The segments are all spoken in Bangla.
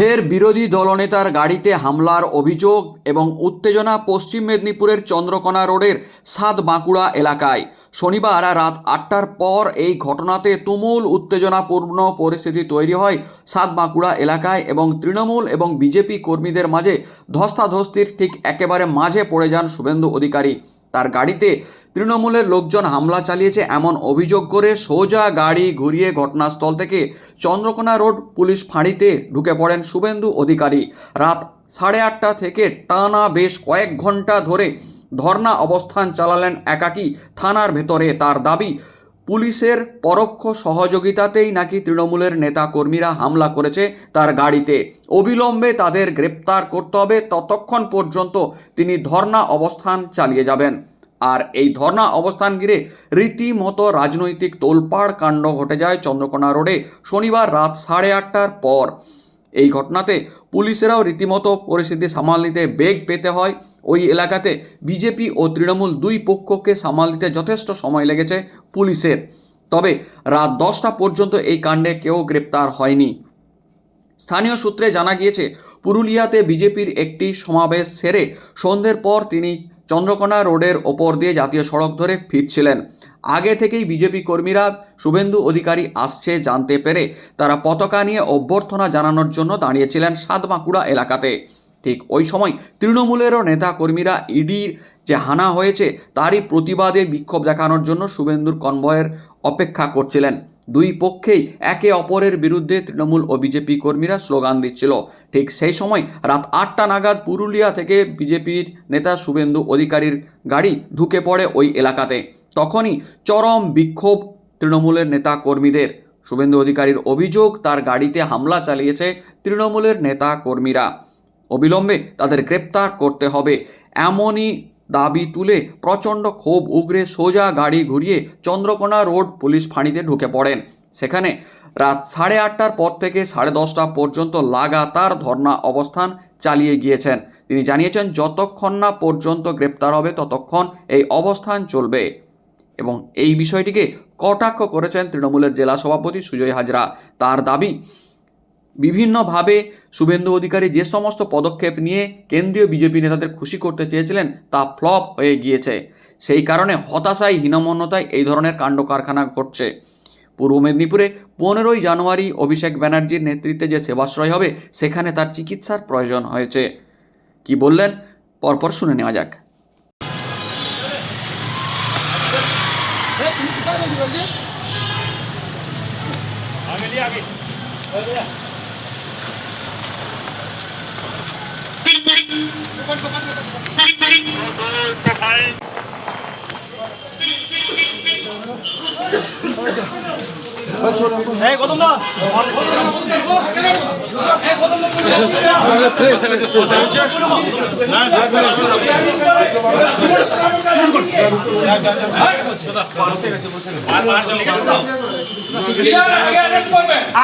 ফের বিরোধী দলনেতার গাড়িতে হামলার অভিযোগ এবং উত্তেজনা পশ্চিম মেদিনীপুরের চন্দ্রকোনা রোডের সাতবাঁকুড়া এলাকায়। শনিবার রাত 8টার পর এই ঘটনাতে তুমুল উত্তেজনাপূর্ণ পরিস্থিতি তৈরি হয় সাতবাঁকুড়া এলাকায় এবং তৃণমূল এবং বিজেপি কর্মীদের মাঝে ধস্তাধস্তির ঠিক একেবারে মাঝে পড়ে যান শুভেন্দু অধিকারী। তার গাড়িতে তৃণমূলের লোকজন হামলা চালিয়েছে এমন অভিযোগ করে সোজা গাড়ি ঘুরিয়ে ঘটনাস্থল থেকে চন্দ্রকোনা রোড পুলিশ ফাঁড়িতে ঢুকে পড়েন শুভেন্দু অধিকারী। রাত 8:30 থেকে টানা বেশ কয়েক ঘন্টা ধরে ধর্ণা অবস্থান চালালেন একাকী থানার ভেতরে। তার দাবি, পুলিশের পরোক্ষ সহযোগিতাতেই নাকি তৃণমূলের নেতাকর্মীরা হামলা করেছে তার গাড়িতে। অবিলম্বে তাদের গ্রেপ্তার করতে হবে, ততক্ষণ পর্যন্ত তিনি ধর্ণা অবস্থান চালিয়ে যাবেন। আর এই ধর্ণা অবস্থান ঘিরে রীতিমতো রাজনৈতিক তোলপাড় কাণ্ড ঘটে যায় চন্দ্রকোনা রোডে শনিবার রাত 8:30টার পর। এই ঘটনাতে পুলিশেরাও রীতিমতো পরিস্থিতি সামাল নিতে বেগ পেতে হয়। ওই এলাকাতে বিজেপি ও তৃণমূল দুই পক্ষকে সামাল দিতে যথেষ্ট সময় লেগেছে পুলিশের। তবে রাত 10টা পর্যন্ত এই কাণ্ডে কেউ গ্রেপ্তার হয়নি। স্থানীয় সূত্রে জানা গিয়েছে, পুরুলিয়াতে বিজেপির একটি সমাবেশ সেরে সন্ধ্যের পর তিনি চন্দ্রকোনা রোডের ওপর দিয়ে জাতীয় সড়ক ধরে ফিরছিলেন। আগে থেকেই বিজেপি কর্মীরা শুভেন্দু অধিকারী আসছে জানতে পেরে তারা পতাকা নিয়ে অভ্যর্থনা জানানোর জন্য দাঁড়িয়েছিলেন সাতবাঁকুড়া এলাকাতে। ঠিক ওই সময় তৃণমূলেরও নেতা কর্মীরা ইডির যে হানা হয়েছে তারই প্রতিবাদে বিক্ষোভ দেখানোর জন্য শুভেন্দুর কনভয়ের অপেক্ষা করছিলেন। দুই পক্ষেই একে অপরের বিরুদ্ধে তৃণমূল ও বিজেপি কর্মীরা স্লোগান দিচ্ছিল। ঠিক সেই সময় রাত 8টা নাগাদ পুরুলিয়া থেকে বিজেপির নেতা শুভেন্দু অধিকারীর গাড়ি ঢুকে পড়ে ওই এলাকাতে। তখনই চরম বিক্ষোভ তৃণমূলের নেতা কর্মীদের। শুভেন্দু অধিকারীর অভিযোগ, তার গাড়িতে হামলা চালিয়েছে তৃণমূলের নেতা কর্মীরা। অবিলম্বে তাদের গ্রেপ্তার করতে হবে, এমনই দাবি তুলে প্রচণ্ড ক্ষোভ উগরে সোজা গাড়ি ঘুরিয়ে চন্দ্রকোনা রোড পুলিশ ফাঁড়িতে ঢুকে পড়েন। সেখানে রাত 8:30টার পর থেকে 10:30টা পর্যন্ত লাগাতার ধর্ণা অবস্থান চালিয়ে গিয়েছেন। তিনি জানিয়েছেন, যতক্ষণ না পর্যন্ত গ্রেপ্তার হবে ততক্ষণ এই অবস্থান চলবে। এবং এই বিষয়টিকে কটাক্ষ করেছেন তৃণমূলের জেলা সভাপতি সুজয় হাজরা। তার দাবি, বিভিন্নভাবে শুভেন্দু অধিকারী যে সমস্ত পদক্ষেপ নিয়ে কেন্দ্রীয় বিজেপি নেতাদের খুশি করতে চেয়েছিলেন তা ফ্লপ হয়ে গিয়েছে। সেই কারণে হতাশায়, হীনমন্যতায় এই ধরনের কাণ্ড কারখানা ঘটছে। পূর্ব মেদিনীপুরে 15ই জানুয়ারি অভিষেক ব্যানার্জির নেতৃত্বে যে সেবাশ্রয় হবে সেখানে তার চিকিৎসার প্রয়োজন হয়েছে। কি বললেন পরপর শুনে নেওয়া যাক।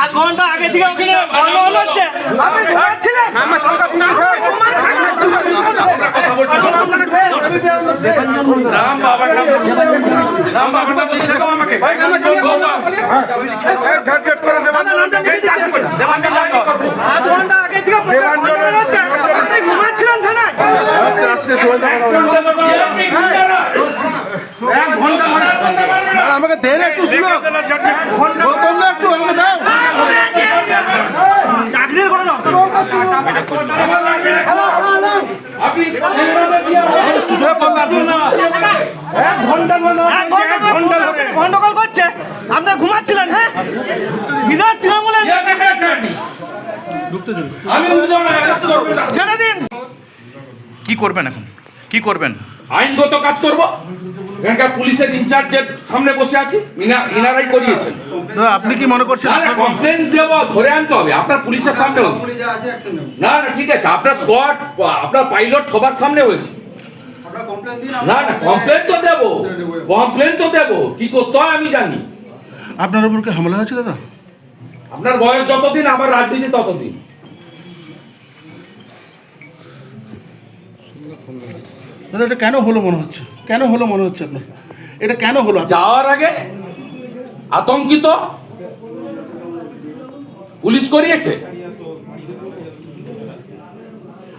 আধ ঘন্টা আগে থেকে ওখানে হচ্ছে ঘুমাচ্ছিলেন থানায়। আমাকে দেন একটু, শুনো, একটু আমাকে দাও। চাকরির কোনো গন্ডগোল করছে, আপনারা ঘুমাচ্ছিলেন। হ্যাঁ, বিরাট তৃণমূলের ছেড়ে দিন। কি করবেন এখন, কি করবেন? আইনগত কাজ করব। এখানকার পুলিশের ইনচার্জের সামনে বসে আছি, ইনারাই করিয়েছেন। আপনি কি মনে করছেন? কমপ্লেন দেব, ধরে আনতে হবে আপনার পুলিশের সামনে। না না, ঠিক আছে, আপনার স্কোয়াড, আপনার পাইলট সবার সামনে হয়েছে। না না, কমপ্লেন তো দেবো, কমপ্লেন তো দেবো। কি করতে হয় আমি জানি। আপনার উপর কি হামলা হয়েছে দাদা? আপনার বয়স যতদিন, আমার রাজনীতি ততদিন। দাদা, এটা কেন হলো মনে হচ্ছে? কেন হলো মনে হচ্ছে আপনার? এটা কেন হলো? যাওয়ার আগে আতঙ্কিত পুলিশ করিয়েছে।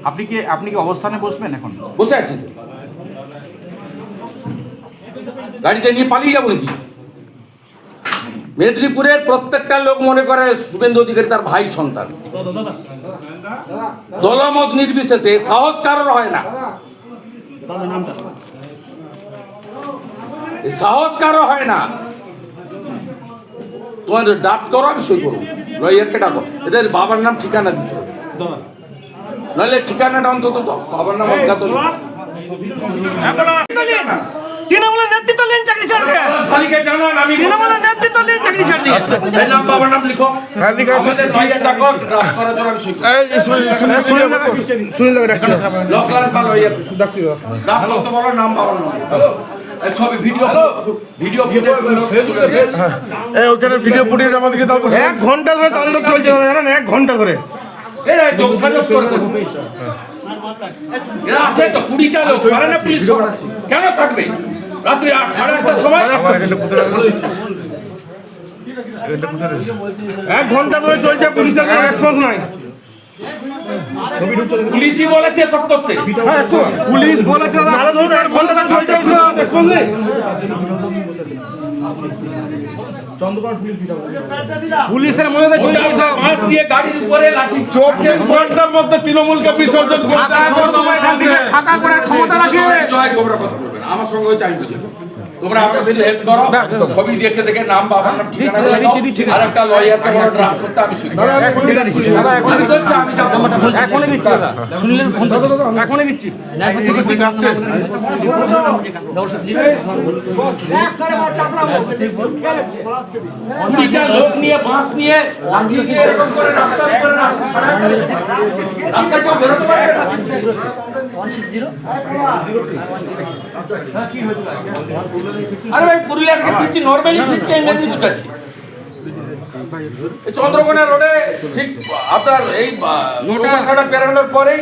আপনি কি অবস্থানে বসবেন এখন? বসে আছি তো, গাড়িটা নিয়ে পালিয়ে যাবো নাকি? মেদিনীপুরের প্রত্যেকটা লোক মনে করে শুভেন্দু অধিকারী তার ভাই সন্তান, দলমত নির্বিশেষে, সাহস কারোর হয় না, সাহস কারো হয় না। তোমাদের ডাক করো, আমি সই করবো, লয়ারকে ডাকো, এদের বাবার নাম ঠিকানা দিতে হবে, নাহলে ঠিকানাটা অন্তত দাও, বাবার নাম অজ্ঞাত নেই। তৃণমূলের নেতৃত্বাধীন চাকরি ছাড় দিয়ে খালিকে জানান আমি তৃণমূলের নেতৃত্বাধীন চাকরি ছাড় দিয়ে এই নাম বাবার নাম লিখো, আমাদের লয়ার ডাকো, ড্রাফট করার জন্য আমি সই করবো। লকলান বা লয়ার ডাক করতে বলো, নাম বাবার নাম এই ছবি ভিডিও ওখানে ভিডিও ফুটেজ আমাদেরকে দাও তো। 1 ঘন্টা ধরে তাণ্ডব চলছে জানেন, 1 ঘন্টা ধরে। এরা যোগসাজস করে দেবে। এরা আছে তো 20টা লোক, পারে না পুলিশ সব? কেন থাকবে? রাত্রি 8:30টার সময় 1 ঘন্টা ধরে চলছে, পুলিশের কোনো রেসপন্স নাই। পুলিশই বলেছে সব করতে। পুলিশ বলেছে ভালো ধরে 1 ঘন্টা ধরে চলছে, রেসপন্স নেই। পুলিশের মধ্যে চলছে সব। মাস দিয়ে গাড়ির উপরে লাঠি 24 ঘন্টার মধ্যে তৃণমূলকে বিসর্জন করতে ফাঁকা করার ক্ষমতা রাখে। জয় তোমরা কথা বলবে না, আমার সঙ্গে চাই বুঝে তোমরা আমাকে শুধু হেল্প করো, ছবি দেখে দেখে নাম বাবার নাম ঠিকানা দিয়ে দাও, আর একটা লয়ারকে বড় ড্রাফট করতে আমি শুনি। আমি বলছি আমি যাবো, এখনই দিচ্ছি দাদা, শুনলেন ফোন দাও, এখনই দিচ্ছি। কুড়িটা লোক নিয়ে বাঁশ নিয়ে লাঠি দিয়ে এরকম করে রাস্তার উপরে রাস্তায় কেউ বেরোতে পারবে না। আরে ভাই পুরুলিয়া থেকে ফিরছি, নর্মালি ফিরছি, আমি মেদিনীপুর যাচ্ছি। চন্দ্রকোনা রোডে ঠিক আপনার এই নৌকাখানা পেরানোর পরেই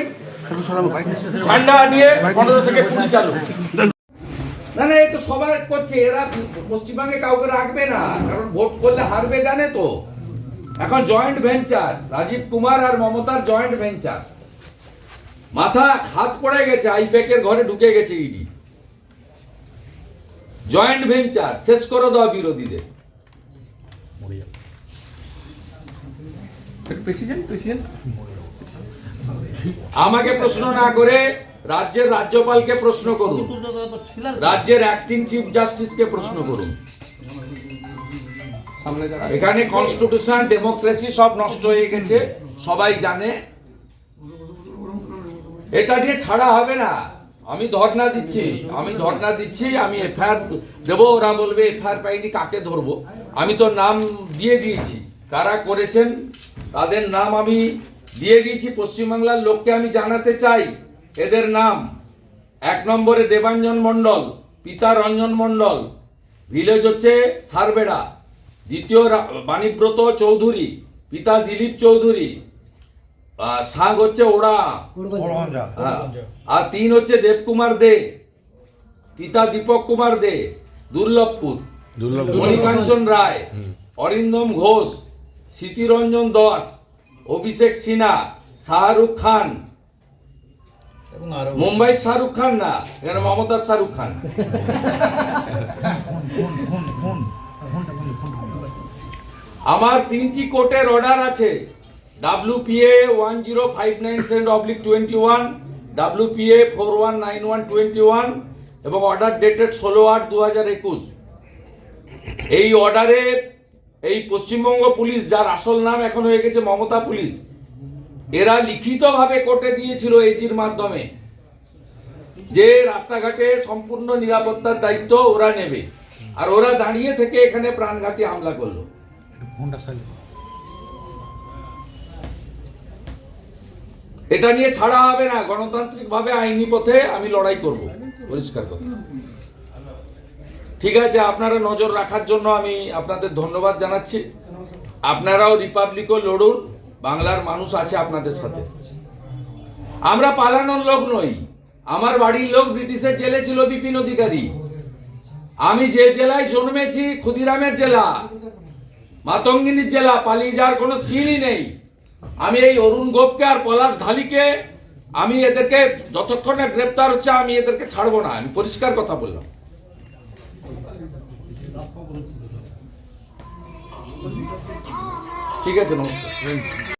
ঠান্ডা নিয়ে 15 থেকে 20টা লোক। না না, এই তো সবাই করছে, এরা পশ্চিমবঙ্গে কাউকে রাখবে না, কারণ ভোট করলে হারবে জানে তো। এখন জয়েন্ট ভেঞ্চার, রাজীব কুমার আর মমতার জয়েন্ট ভেঞ্চার, মাথা হাত পড়ে গেছে, আইপ্যাকের ঘরে ঢুকে গেছে ইডি। জয়েন্ট ভেঞ্চার শেষ করে দেওয়া বিরোধীদের। আমাকে প্রশ্ন না করে রাজ্যের রাজ্যপালকে প্রশ্ন করুন, রাজ্যের অ্যাক্টিং চিফ জাস্টিসকে প্রশ্ন করুন। এখানে কনস্টিটিউশন, ডেমোক্রেসি সব নষ্ট হয়ে গেছে, সবাই জানে। এটা নিয়ে ছাড়া হবে না। আমি ধর্ণা দিচ্ছি, আমি এফআইআর দেবো। ওরা বলবে এফআইআর পাইনি, কাকে ধরবো? আমি তো নাম দিয়ে দিয়েছি, কারা করেছেন তাদের নাম আমি দিয়ে দিয়েছি। পশ্চিমবাংলার লোককে আমি জানাতে চাই এদের নাম। 1 নম্বরে দেবাঞ্জন মণ্ডল, পিতা রঞ্জন মণ্ডল, ভিলেজ হচ্ছে সারবেড়া। দ্বিতীয় বাণীব্রত চৌধুরী, পিতা দিলীপ চৌধুরী, সাগ হচ্ছে ওড়া, আর 3 হচ্ছে দেবকুমার দে, পিতা দীপক কুমার দে, দুর্লভপুর। মণিকাঞ্চন রায়, অরিন্দম ঘোষ, স্মৃতিরঞ্জন দাস, অভিষেক সিনহা, শাহরুখ খান, মুম্বাই শাহরুখ খান না, এখানে মমতার শাহরুখ খান। আমার 3টি কোর্টের অর্ডার আছে, WPA 10597/21, WPA 4191/21 এবং অর্ডার ডেটেড 16/8/2021। এই অর্ডারে এই পশ্চিমবঙ্গ পুলিশ, যার আসল নাম এখন হয়ে গেছে মমতা পুলিশ, এরা লিখিতভাবে কোর্টে দিয়েছিল এজির মাধ্যমে যে রাস্তাঘাটে সম্পূর্ণ নিরাপত্তার দায়িত্ব ওরা নেবে, আর ওরা দাঁড়িয়ে থেকে এখানে প্রাণঘাতী হামলা করলো। এটা নিয়ে ছাড়া হবে না, গণতান্ত্রিক ভাবে আইনি পথে আমি লড়াই করব, পরিষ্কার কথা। ঠিক আছে, আপনারা নজর রাখার জন্য আমি আপনাদের ধন্যবাদ জানাচ্ছি। আপনারাও রিপাবলিকও লড়ুন, বাংলার মানুষ আছে আপনাদের সাথে। আমরা পালানোর লোক নই, আমার বাড়ির লোক ব্রিটিশের জেলে ছিল, বিপিন অধিকারী। আমি যে জেলায় জন্মেছি, ক্ষুদিরামের জেলা, মাতঙ্গিনীর জেলা, পালিয়ে যাওয়ার কোনো সিনই নেই। আমি এই অরুণ গোপকে আর পলাশ ঢালিকে আমি এদেরকে যতক্ষণ না গ্রেপ্তার হচ্ছে আমি এদেরকে ছাড়বো না, আমি পরিষ্কার কথা বললাম। ঠিক আছে, নমস্কার।